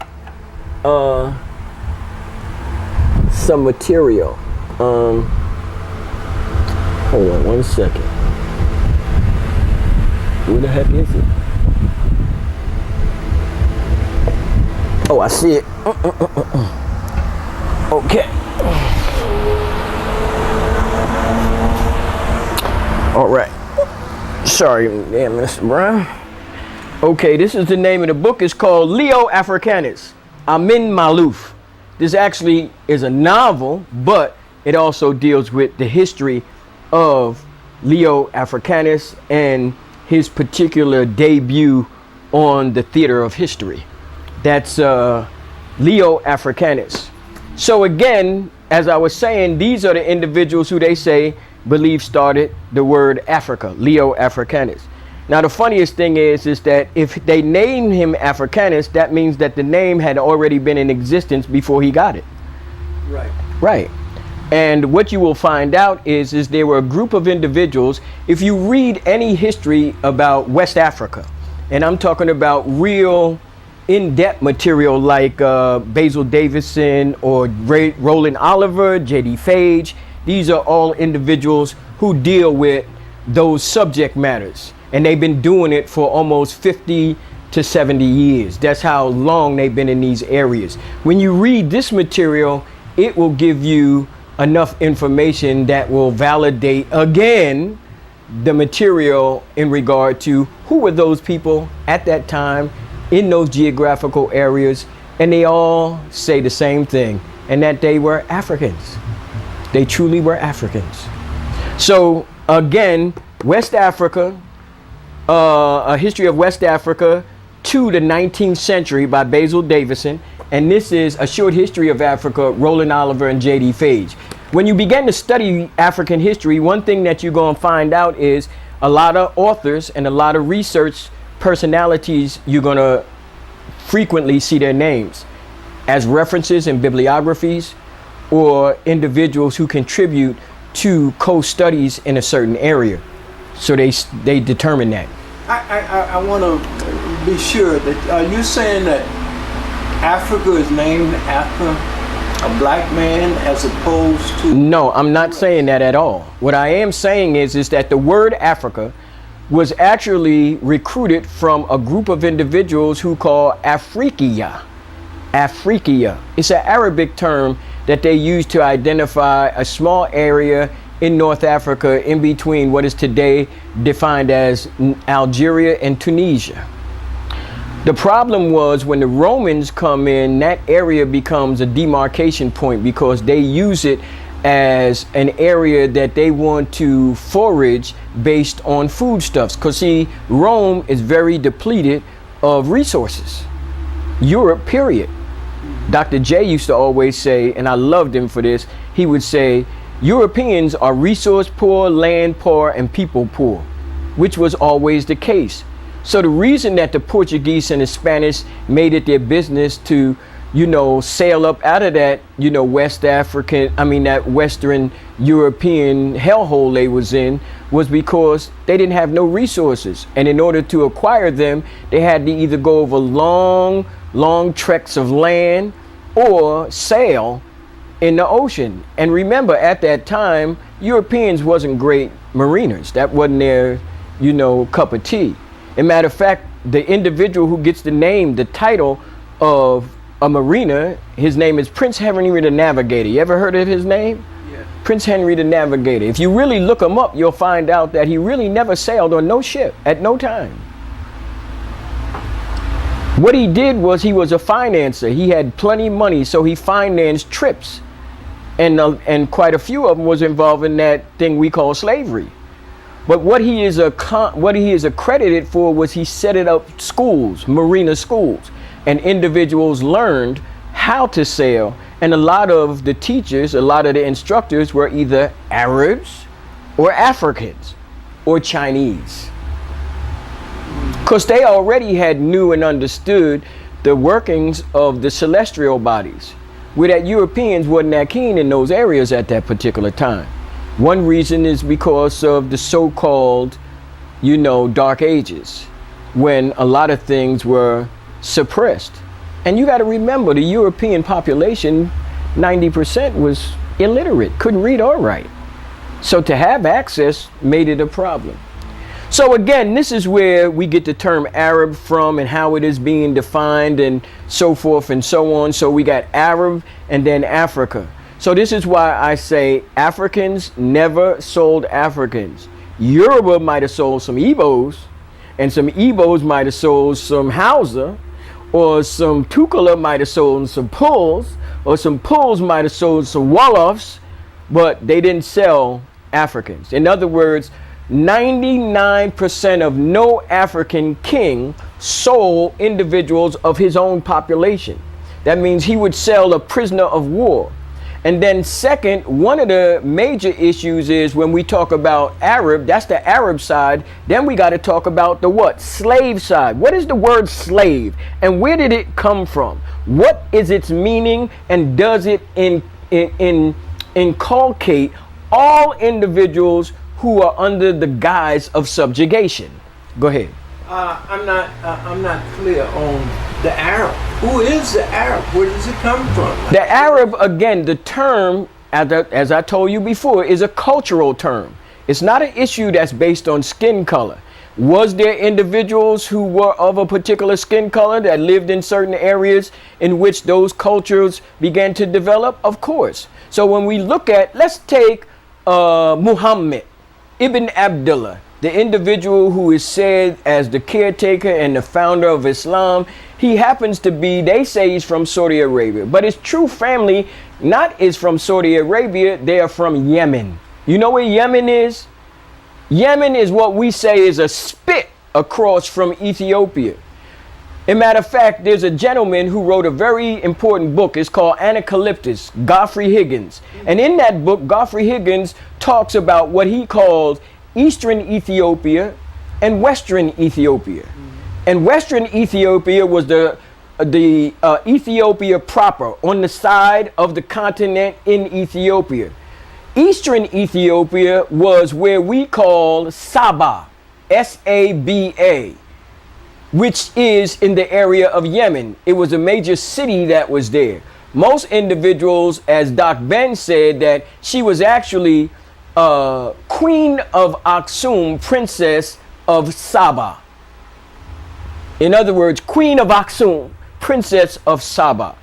some material. Hold on 1 second. Where the heck is it? Oh, I see it. Okay. All right. Sorry, damn, Mr. Brown. Okay, this is the name of the book. It's called Leo Africanus, Amin Malouf. This actually is a novel, but it also deals with the history of Leo Africanus and his particular debut on the theater of history. That's Leo Africanus. So again, as I was saying, these are the individuals who they say believe started the word Africa, Leo Africanus. Now the funniest thing is that if they name him Africanus, that means that the name had already been in existence before he got it. Right. Right. And what you will find out is there were a group of individuals. If you read any history about West Africa, and I'm talking about real in-depth material like Basil Davidson or Roland Oliver, J.D. Fage, these are all individuals who deal with those subject matters. And they've been doing it for almost 50 to 70 years. That's how long they've been in these areas. When you read this material, it will give you enough information that will validate again the material in regard to who were those people at that time in those geographical areas, and they all say the same thing, and that they were Africans. They truly were Africans. So again, West Africa, a history of West Africa to the 19th century by Basil Davidson. And this is A Short History of Africa, Roland Oliver and J.D. Fage. When you begin to study African history, one thing that you're going to find out is a lot of authors and a lot of research personalities, you're going to frequently see their names as references in bibliographies or individuals who contribute to co-studies in a certain area. So they determine that. I want to be sure that, are you saying that Africa is named after a black man as opposed to? No, I'm not saying that at all. What I am saying is that the word Africa was actually recruited from a group of individuals who call Afriqiya. Afriqiya. It's an Arabic term that they use to identify a small area in North Africa in between what is today defined as Algeria and Tunisia. The problem was when the Romans come in, that area becomes a demarcation point because they use it as an area that they want to forage based on foodstuffs. Because see, Rome is very depleted of resources. Europe, period. Dr. J used to always say, and I loved him for this, he would say, Europeans are resource poor, land poor, and people poor, which was always the case. So the reason that the Portuguese and the Spanish made it their business to, sail up out of that, that Western European hellhole they was in, was because they didn't have no resources. And in order to acquire them, they had to either go over long, long treks of land or sail in the ocean. And remember, at that time, Europeans wasn't great mariners. That wasn't their, cup of tea. As a matter of fact, the individual who gets the title of a mariner, his name is Prince Henry the Navigator. You ever heard of his name? Yeah. Prince Henry the Navigator. If you really look him up, you'll find out that he really never sailed on no ship at no time. What he did was he was a financer. He had plenty of money, so he financed trips. And quite a few of them was involved in that thing we call slavery. But what he is accredited for was he set it up schools, marina schools, and individuals learned how to sail. And a lot of the teachers, a lot of the instructors were either Arabs or Africans or Chinese. Because they already had knew and understood the workings of the celestial bodies, where that Europeans wasn't that keen in those areas at that particular time. One reason is because of the so-called, dark ages, when a lot of things were suppressed. And you got to remember, the European population, 90% was illiterate, couldn't read or write. So to have access made it a problem. So again, this is where we get the term Arab from and how it is being defined and so forth and so on. So we got Arab and then Africa. So this is why I say Africans never sold Africans. Yoruba might have sold some Igbos, and some Igbos might have sold some Hausa, or some Tukula might have sold some Puls, or some Puls might have sold some Wolofs, but they didn't sell Africans. In other words, 99% of no African king sold individuals of his own population. That means he would sell a prisoner of war. And then second, one of the major issues is when we talk about Arab, that's the Arab side, then we got to talk about the what? Slave side. What is the word slave? And where did it come from? What is its meaning? And does it inculcate all individuals who are under the guise of subjugation? Go ahead. I'm not clear on the Arab. Who is the Arab? Where does it come from? The Arab, again, the term, as I told you before, is a cultural term. It's not an issue that's based on skin color. Was there individuals who were of a particular skin color that lived in certain areas in which those cultures began to develop? Of course. So when we look at, let's take Muhammad ibn Abdullah, the individual who is said as the caretaker and the founder of Islam. He happens to be, they say he's from Saudi Arabia, but his true family not is from Saudi Arabia, they are from Yemen. You know where Yemen is? Yemen is what we say is a spit across from Ethiopia. As a matter of fact, there's a gentleman who wrote a very important book. It's called Anacalyptus, Godfrey Higgins. And in that book, Godfrey Higgins talks about what he calls Eastern Ethiopia and Western Ethiopia. And Western Ethiopia was the Ethiopia proper, on the side of the continent in Ethiopia. Eastern Ethiopia was where we call Saba, S-A-B-A, which is in the area of Yemen. It was a major city that was there. Most individuals, as Doc Ben said, that she was actually Queen of Aksum, Princess of Saba. In other words, Queen of Aksum, Princess of Saba.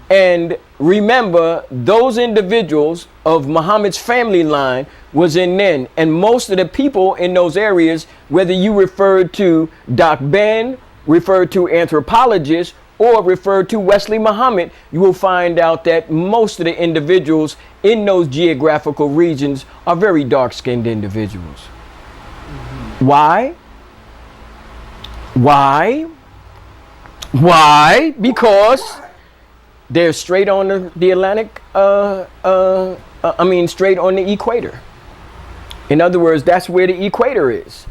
And remember, those individuals of Muhammad's family line was in Nen. And most of the people in those areas, whether you refer to Doc Ben, refer to anthropologists, or refer to Wesley Muhammad, you will find out that most of the individuals in those geographical regions are very dark-skinned individuals. Why? Why? Because they're straight on the Atlantic, straight on the equator. In other words, that's where the equator is.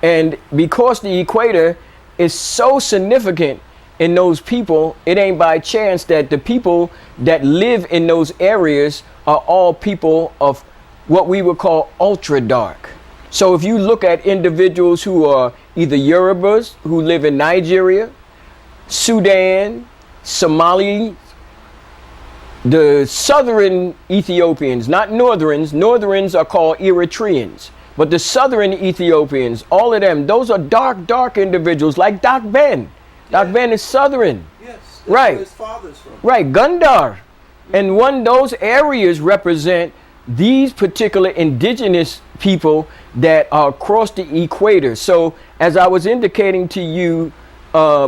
And because the equator is so significant in those people, it ain't by chance that the people that live in those areas are all people of what we would call ultra dark. So if you look at individuals who are either Yorubas who live in Nigeria, Sudan, Somali, the southern Ethiopians, not northerns are called Eritreans, but the southern Ethiopians, all of them, those are dark individuals like Doc Ben. Doc Ben is southern. Yes, that's right. where his father's from. Right, Gundar. And those areas represent these particular indigenous people that are across the equator. So as I was indicating to you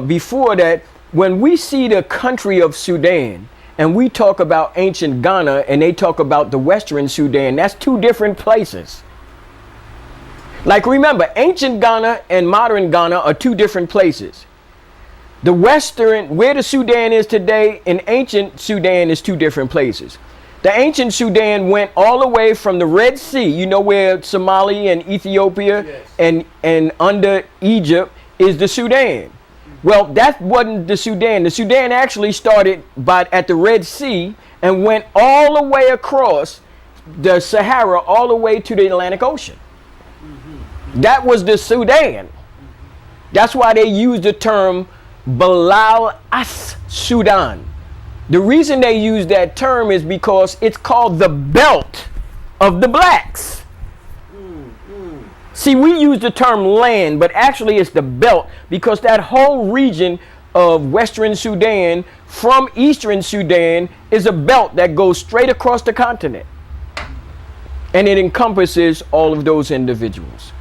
before, that when we see the country of Sudan and we talk about ancient Ghana and they talk about the Western Sudan, that's two different places. Like remember, ancient Ghana and modern Ghana are two different places. The Western, where the Sudan is today, and ancient Sudan is two different places. The ancient Sudan went all the way from the Red Sea, you know where Somalia and Ethiopia, yes, and under Egypt is the Sudan. Well, that wasn't the Sudan. The Sudan actually started at the Red Sea and went all the way across the Sahara, all the way to the Atlantic Ocean. That was the Sudan. That's why they used the term Bilal as Sudan. The reason they use that term is because it's called the belt of the blacks. See, we use the term land, but actually it's the belt, because that whole region of Western Sudan from Eastern Sudan is a belt that goes straight across the continent. And it encompasses all of those individuals.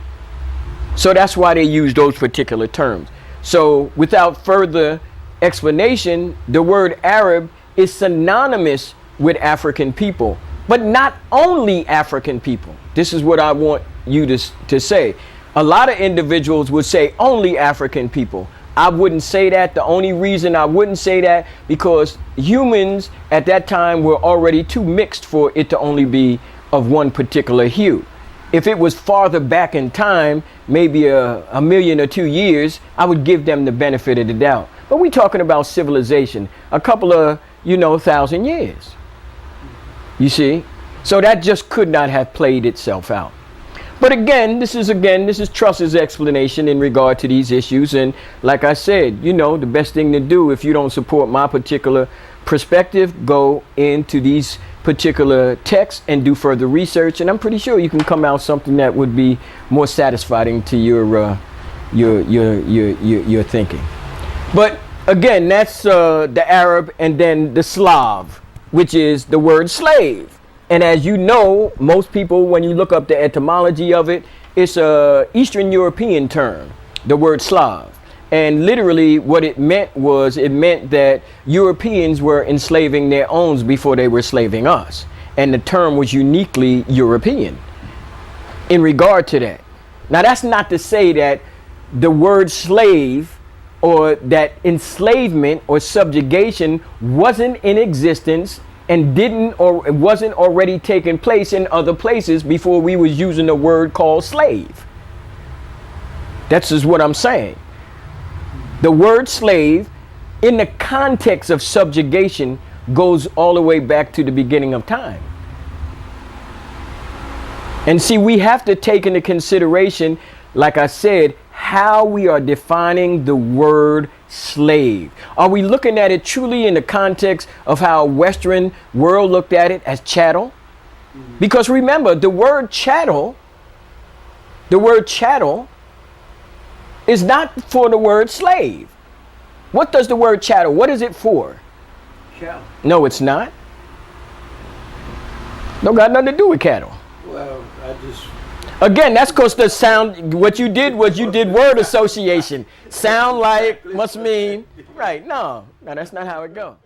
So that's why they use those particular terms. So without further explanation, the word Arab is synonymous with African people, but not only African people. This is what I want you to say. A lot of individuals would say only African people, I wouldn't say that. The only reason I wouldn't say that, because humans at that time were already too mixed for it to only be of one particular hue. If it was farther back in time, maybe a million or 2 years, I would give them the benefit of the doubt. But we're talking about civilization, a couple of, 1,000 years. You see? So that just could not have played itself out. But again, this is Truss's explanation in regard to these issues. And like I said, the best thing to do, if you don't support my particular perspective, go into these particular texts and do further research. And I'm pretty sure you can come out something that would be more satisfying to your thinking. But again, that's the Arab and then the Slav, which is the word slave. And as you know, most people, when you look up the etymology of it, it's a Eastern European term, the word Slav. And literally what it meant that Europeans were enslaving their own before they were slaving us. And the term was uniquely European in regard to that. Now, that's not to say that the word slave or that enslavement or subjugation wasn't in existence and wasn't already taking place in other places before we was using a word called slave. That's just what I'm saying. The word slave, in the context of subjugation, goes all the way back to the beginning of time. And see, we have to take into consideration, like I said, how we are defining the word slave. Are we looking at it truly in the context of how Western world looked at it as chattel? Because remember, the word chattel is not for the word slave. What does the word chattel, what is it for? Cattle. No, it's not. Don't got nothing to do with cattle. Well, Again, that's because the sound, what you did was you did word association. Sound like must mean, right, no, that's not how it goes.